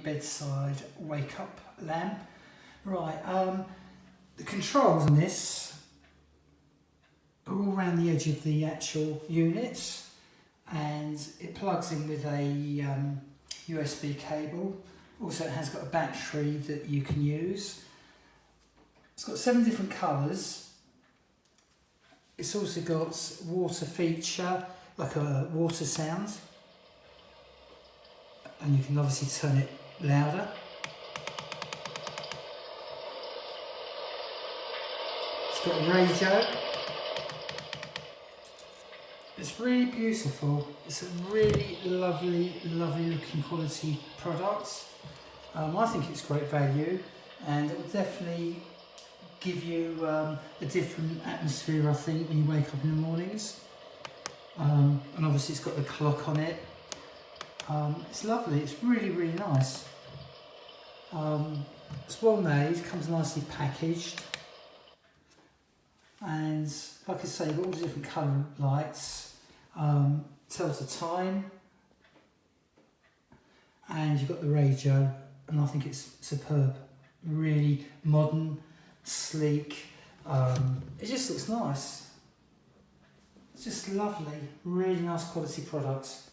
bedside wake up lamp. Right, the controls on this are all around the edge of the actual unit, and it plugs in with a USB cable. Also, it has got a battery that you can use. It's got 7 different colours. It's also got water feature, like a water sound, and you can obviously turn it louder. It's got a radio. It's really beautiful. It's a really lovely looking quality product. I think it's great value, and it will definitely give you a different atmosphere, I think, when you wake up in the mornings. And obviously it's got the clock on it. It's lovely, it's really nice. It's well made, comes nicely packaged. And like I say, you've got all the different colour lights, tells the time, and you've got the radio, and I think it's superb. Really modern, sleek, it just looks nice. It's just lovely, really nice quality products.